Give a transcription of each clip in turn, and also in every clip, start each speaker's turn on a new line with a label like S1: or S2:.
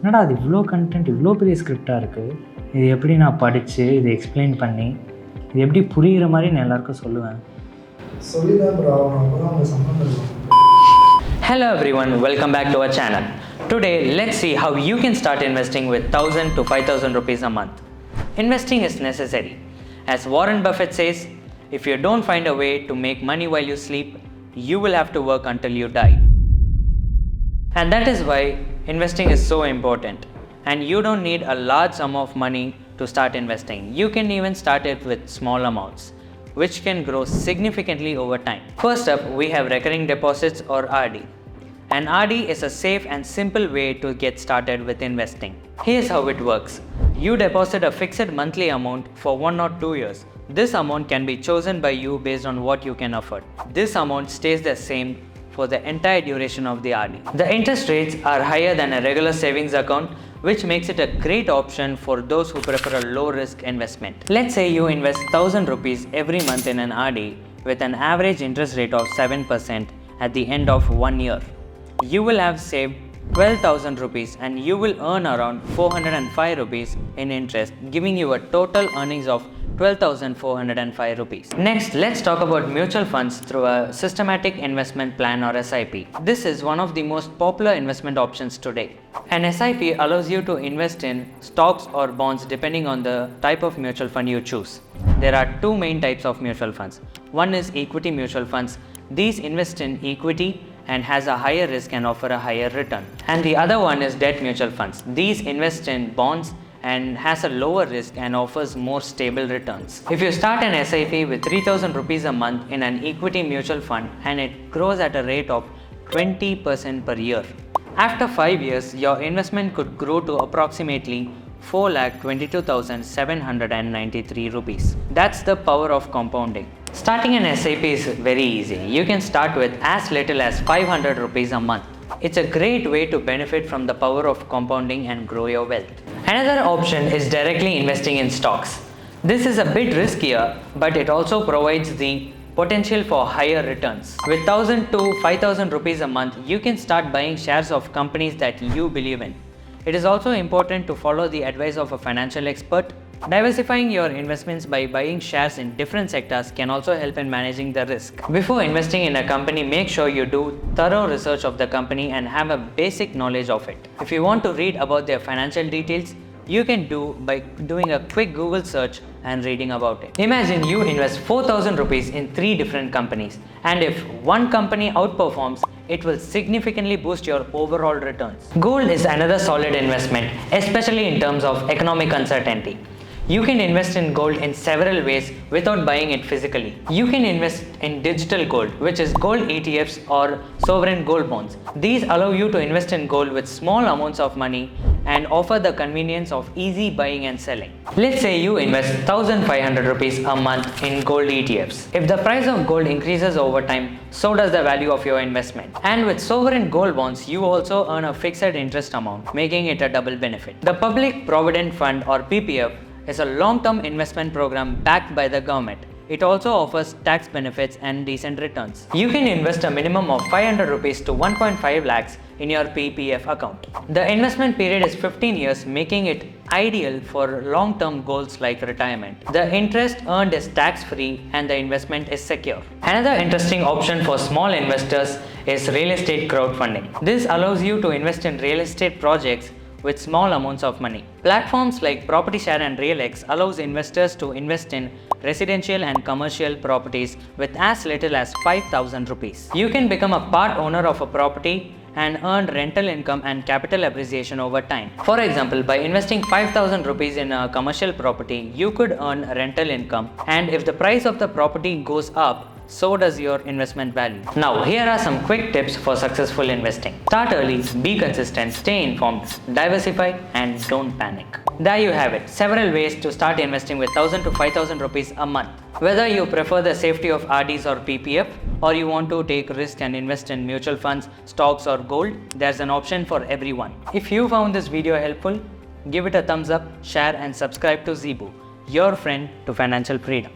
S1: என்னடா அது இவ்வளோ கண்டென்ட், இவ்வளோ பெரிய ஸ்கிரிப்டாக இருக்குது, இது எப்படி நான் படித்து இதை எக்ஸ்பிளைன் பண்ணி இது எப்படி புரிகிற மாதிரி நான் எல்லாருக்கும் சொல்லுவேன்.
S2: Hello everyone, welcome back to our channel. Today let's see how you can start investing with 1000 to 5000 rupees a month. Investing is necessary. As Warren Buffett says, if you don't find a way to make money while you sleep, you will have to work until you die. And that is why investing is so important. And you don't need a large sum of money to start investing. You can even start it with small amounts, which can grow significantly over time. First up, we have recurring deposits or RD. An RD is a safe and simple way to get started with investing. Here's how it works. You deposit a fixed monthly amount for 1 or 2 years. This amount can be chosen by you based on what you can afford. This amount stays the same for the entire duration of the RD. The interest rates are higher than a regular savings account, which makes it a great option for those who prefer a low risk investment. Let's say you invest 1000 rupees every month in an RD with an average interest rate of 7% at the end of 1 year. You will have saved 12,000 rupees and you will earn around 405 rupees in interest, giving you a total earnings of 12,405 rupees. Next, let's talk about mutual funds through a systematic investment plan or SIP. This is one of the most popular investment options today. An SIP allows you to invest in stocks or bonds depending on the type of mutual fund you choose. There are two main types of mutual funds. One is equity mutual funds. These invest in equity and has a higher risk and offer a higher return. And the other one is debt mutual funds. These invest in bonds and has a lower risk and offers more stable returns. If you start an SIP with 3,000 rupees a month in an equity mutual fund and it grows at a rate of 20% per year, after 5 years your investment could grow to approximately 4,22,793 rupees. That's the power of compounding. Starting an SIP is very easy. You can start with as little as 500 rupees a month. It's a great way to benefit from the power of compounding and grow your wealth. Another option is directly investing in stocks. This is a bit riskier, but it also provides the potential for higher returns. With 1000 to 5000 rupees a month, you can start buying shares of companies that you believe in. It is also important to follow the advice of a financial expert. Diversifying your investments by buying shares in different sectors can also help in managing the risk. Before investing in a company, make sure you do thorough research of the company and have a basic knowledge of it. If you want to read about their financial details, you can do by doing a quick Google search and reading about it. Imagine you invest 4,000 rupees in 3 different companies, and if one company outperforms, it will significantly boost your overall returns. Gold is another solid investment, especially in terms of economic uncertainty. You can invest in gold in several ways without buying it physically. You can invest in digital gold, which is gold ETFs or sovereign gold bonds. These allow you to invest in gold with small amounts of money and offer the convenience of easy buying and selling. Let's say you invest 1,500 rupees a month in gold ETFs. If the price of gold increases over time, so does the value of your investment. And with sovereign gold bonds, you also earn a fixed interest amount, making it a double benefit. The Public Provident Fund or PPF is a long-term investment program backed by the government. It also offers tax benefits and decent returns. You can invest a minimum of 500 rupees to 1.5 lakhs in your PPF account. The investment period is 15 years, making it ideal for long-term goals like retirement. The interest earned is tax-free and the investment is secure. Another interesting option for small investors is real estate crowdfunding. This allows you to invest in real estate projects with small amounts of money. Platforms like Property Share and RealX allows investors to invest in residential and commercial properties with as little as 5,000 rupees. You can become a part owner of a property and earn rental income and capital appreciation over time. For example, by investing 5,000 rupees in a commercial property, you could earn rental income, and if the price of the property goes up, so does your investment value. Now, here are some quick tips for successful investing. Start early, be consistent, stay informed, diversify, and don't panic. There you have it, several ways to start investing with 1,000 to 5,000 rupees a month. Whether you prefer the safety of RDs or PPF, or you want to take risk and invest in mutual funds, stocks or gold, there's an option for everyone. If you found this video helpful, give it a thumbs up, share and subscribe to Zebu, your friend to financial freedom.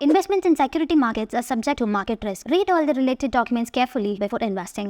S3: Investments in security markets are subject to market risk. Read all the related documents carefully before investing.